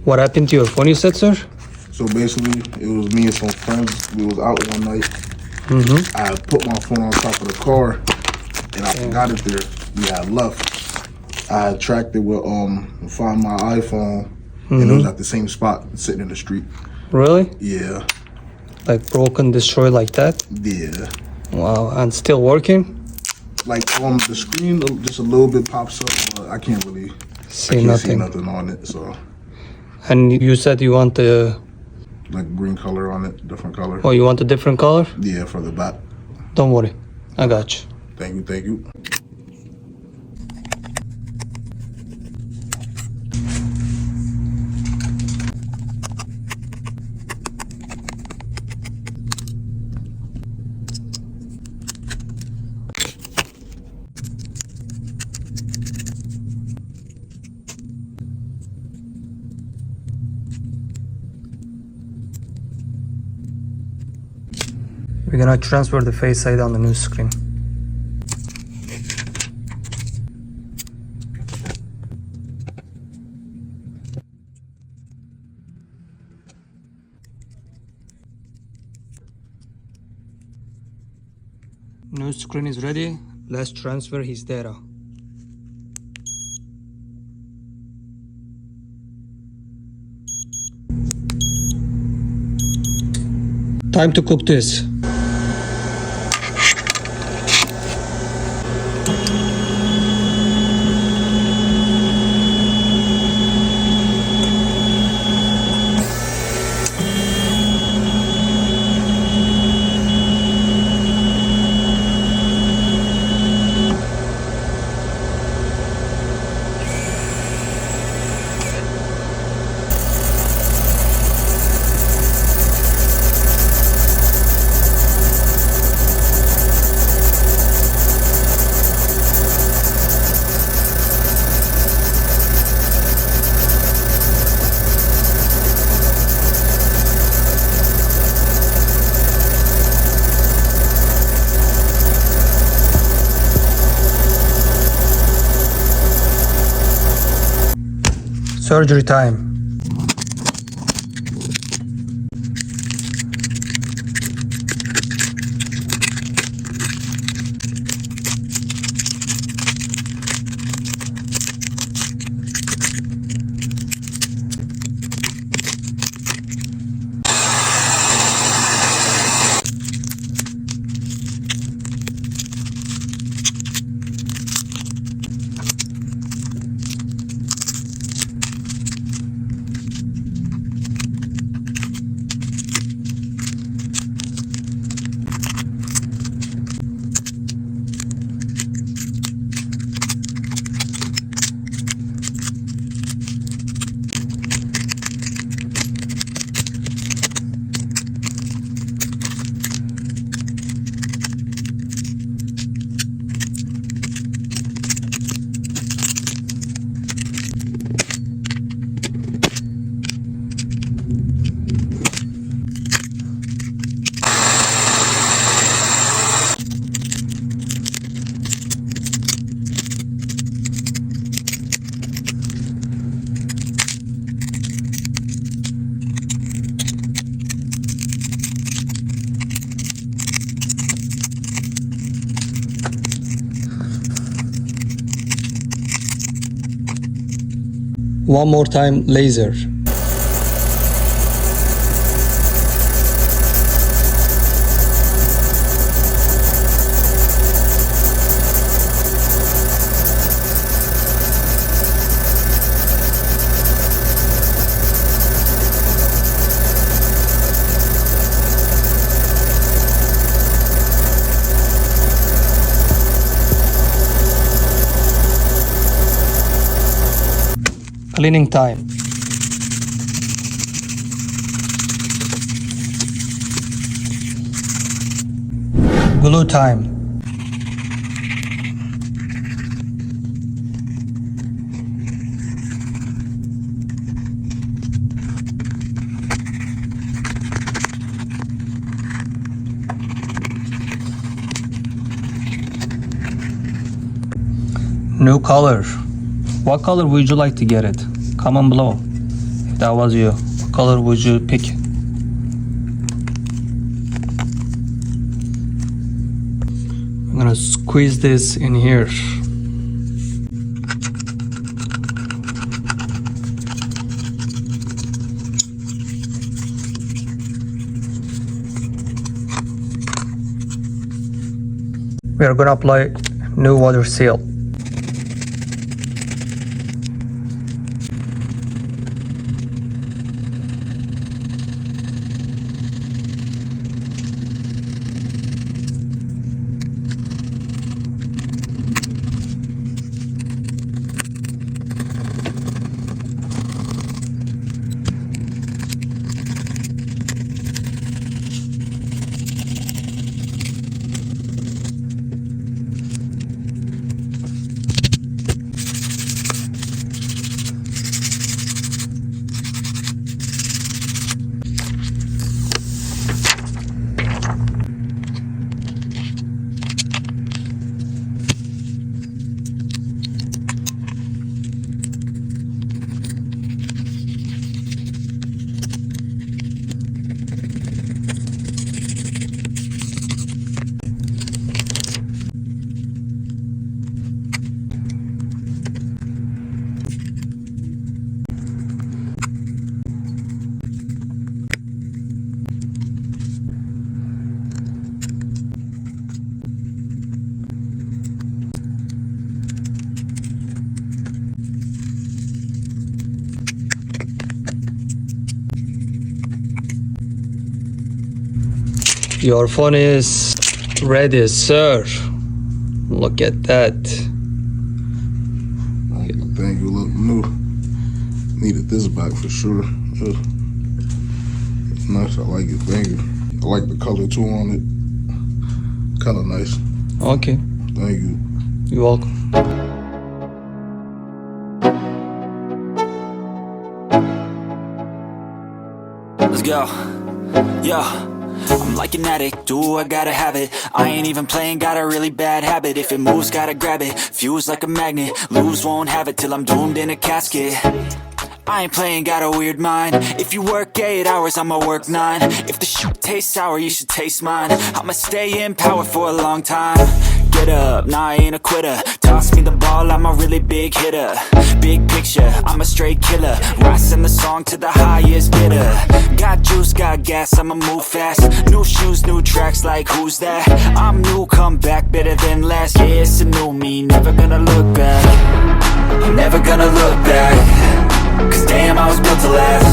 What happened to your phone, you said, sir? So basically, it was me and some friends. We was out one night. I put my phone on top of the car, and I forgot it there. We had left. I had tracked it with find my iPhone, and it was at the same spot, sitting in the street. Really? Yeah. Like broken, destroyed like that? Yeah. Wow, and still working? Like the screen just a little bit pops up, but I can't really see nothing on it. So. And you said you want the like green color on it, different color. Oh, you want a different color? Yeah, for the back. Don't worry, I got you. Thank you, thank you. We're gonna transfer the Face ID on the new screen. New screen is ready. Let's transfer his data. Time to cook this. Surgery time. One more time, laser. Cleaning time. Glue time. New color. What color would you like to get it? Comment below. that was you. What color would you pick? I'm gonna squeeze this in here. We are gonna apply new water seal. Your phone is ready, sir. Look at that. Thank you. Look new. Needed this back for sure. It's nice. I like it. Thank you. I like the color too on it. Kind of nice. Okay. Thank you. You're welcome. Let's go. Yo, I'm like an addict, do I gotta have it. I ain't even playing, got a really bad habit. If it moves, gotta grab it, fuse like a magnet. Lose, won't have it till I'm doomed in a casket. I ain't playing, got a weird mind. If you work 8 hours, I'ma work 9. If the shit tastes sour, you should taste mine. I'ma stay in power for a long time. Get up, nah, I ain't a quitter. Toss me the ball, I'm a really big hitter. Big picture, I'm a straight killer. Rising the song to the highest bidder. Got juice, got gas, I'ma move fast. New shoes, new tracks, like who's that? I'm new, come back, better than last. Yeah, it's a new me, never gonna look back. Never gonna look back. Cause damn, I was built to last.